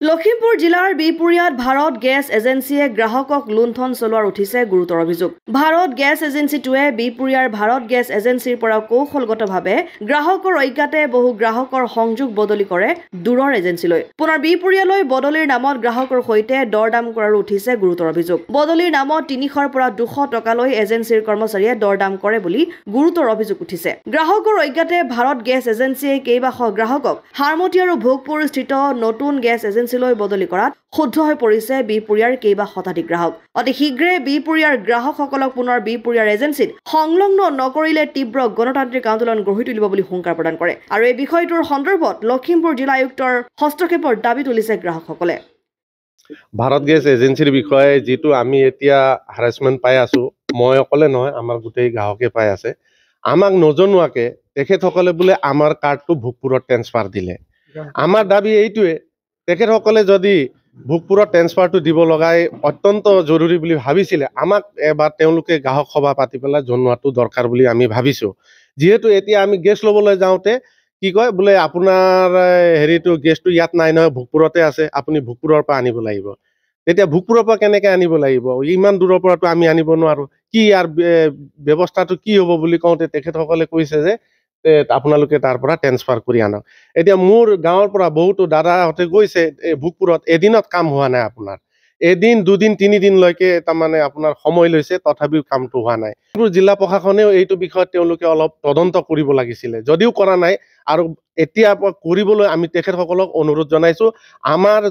লখিমপুৰ জিলাৰ বিপুৰীয়াত ভাৰত গেছ এজেন্সিয়ে গ্ৰাহকক লুণ্ঠন চলোৱাৰ উঠিছে গুৰুতৰ অভিযোগ। ভাৰত গেছ এজেন্সিটোৱে বিপুৰীয়াৰ ভাৰত গেছ এজেন্সিৰ পৰা কৌশলগতভাৱে গ্ৰাহকৰ অজ্ঞাতে বহু গ্ৰাহকৰ সংযোগ বদলি কৰে দূৰৰ এজেন্সিলৈ। পুনৰ বিপুৰীয়ালৈ বদলিৰ নামত গ্ৰাহকৰ সৈতে দৰদাম কৰাৰো উঠিছে গুৰুতৰ অভিযোগ। বদলিৰ নামত ৩০০ৰ পৰা ২০০ টকালৈ এজেন্সিৰ কৰ্মচাৰীয়ে দৰদাম কৰে বুলি গুৰুতৰ অভিযোগ উঠিছে। গ্ৰাহকৰ অজ্ঞাতে ভাৰত গেছ এজেন্সিয়ে কেইবাশ গ্ৰাহকক হাৰমতি আৰু ভোগপুৰ স্থিত নতুন গেছ এজেন্সিলৈ বদলি কৰাত শুদ্ধ হৈ পৰিছে বিপুৰীয়াৰ কেইবা শতাধিক গ্ৰাহক। অতি শীঘ্ৰে বিপুৰীয়াৰ গ্ৰাহকসকলক পুনৰ বিপুৰীয়াৰ এজেন্সিত সংলগ্ন নকৰিলে তীব্ৰ গণতান্ত্ৰিক আন্দোলন গঢ়ি তুলিব বুলি হুংকাৰ প্ৰদান কৰে। আৰু এই বিষয়টোৰ সন্দৰ্ভত লখিমপুৰ জিলা আয়ুক্তৰ হস্তক্ষেপৰ দাবী তুলিছে গ্ৰাহকসকলে। ভাৰত গেছ এজেন্সিৰ বিষয়ে যেটো আমি এতিয়া হাৰাসমেন্ট পাই আছো, মই অকলে নহয়, আমাৰ গোটেই গ্ৰাহকে পাই আছে। আমাক নজনোৱাকে তেখেতসকলে বোলে আমাৰ কাৰ্ডটো ভোগপুৰত ট্ৰেন্সফাৰ দিলে। আমাৰ দাবী এইটোৱে, তেখেতসকলে যদি ভোগপুৰত ট্ৰেন্সফাৰটো দিব লগাই অত্যন্ত জৰুৰী বুলি ভাবিছিলে, আমাক এবাৰ তেওঁলোকে গ্ৰাহক সভা পাতি পেলাই জনোৱাটো দৰকাৰ বুলি আমি ভাবিছো। যিহেতু এতিয়া আমি গেছ ল'বলৈ যাওঁতে কি কয়, বোলে আপোনাৰ হেৰিটো গেছটো ইয়াত নাই নহয়, ভোগপুৰতে আছে, আপুনি ভোগপুৰৰ পৰা আনিব লাগিব। তেতিয়া ভোগপুৰৰ পৰা কেনেকে আনিব লাগিব? ইমান দূৰৰ পৰাতো আমি আনিব নোৱাৰো। কি ইয়াৰ ব্যৱস্থাটো কি হ'ব বুলি কওঁতে তেখেতসকলে কৈছে যে আপোনালোকে তাৰ পৰা ট্ৰেন্সফাৰ কৰি আনক। এতিয়া মোৰ গাঁৱৰ পৰা বহুতো দাদাহঁতে গৈছে ভোগপুৰত, এদিনত কাম হোৱা নাই আপোনাৰ। এদিন, দুদিন, ৩ দিনলৈকে তাৰমানে আপোনাৰ সময় লৈছে, তথাপিও কামটো হোৱা নাই। জিলা প্ৰশাসনেও এইটো বিষয়ত তেওঁলোকে অলপ তদন্ত কৰিব লাগিছিলে, যদিও কৰা নাই। আৰু এতিয়া কৰিবলৈ আমি তেখেতসকলক অনুৰোধ জনাইছো, আমাৰ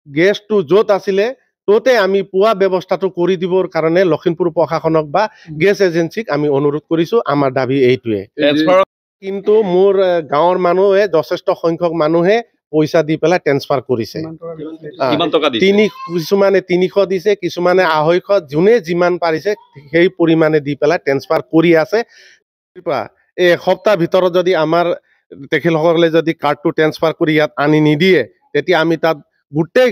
গেছটো য'ত আছিলে ততে আমি পোৱা ব্যৱস্থাটো কৰি দিবৰ কাৰণে লখিমপুৰ প্ৰশাসনক বা গেছ এজেন্সিক আমি অনুৰোধ কৰিছো। আমাৰ দাবী এইটোৱে। কিন্তু মোৰ গাঁৱৰ মানুহে যথেষ্ট সংখ্যক মানুহে পইচা দি পেলাই ট্ৰেন্সফাৰ কৰিছে। কিছুমানে ৩০০ দিছে, কিছুমানে ২৫০, যোনে যিমান পাৰিছে সেই পৰিমাণে দি পেলাই ট্ৰেন্সফাৰ কৰি আছে। এই এসপ্তাহ ভিতৰত যদি আমাৰ তেখেতসকলে যদি কাৰ্ডটো ট্ৰেন্সফাৰ কৰি ইয়াত আনি নিদিয়ে, তেতিয়া আমি তাত গোটেই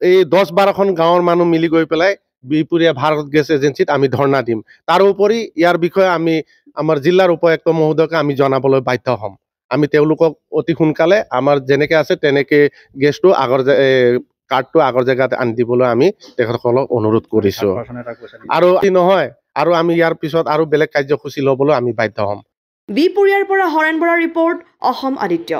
এই ১০-১২খন গাঁৱৰ মানুহ মিলি গৈ পেলাই বিপুৰীয়া ভাৰত গেছ এজেন্সিত আমি ধৰ্ণা দিম। তাৰোপৰি ইয়াৰ বিষয়ে আমি আমাৰ জিলাৰ উপায়ুক্ত মহোদয়কে আমি জনাবলৈ বাধ্য হ'ম। আমি তেওঁলোকক অতি সোনকালে আমাৰ যেনেকে আছে তেনেকে গেছটো কাৰ্ডটো আগৰ জেগাত আনি দিবলৈ আমি তেখেতসকলক অনুৰোধ কৰিছো। আৰু নহয়, আৰু আমি ইয়াৰ পিছত আৰু বেলেগ কাৰ্যসূচী ল'বলৈ আমি বাধ্য হ'ম। বিপুৰীয়াৰ পৰা হৰেণ বৰাৰ ৰিপৰ্ট, অসম আদিত্য।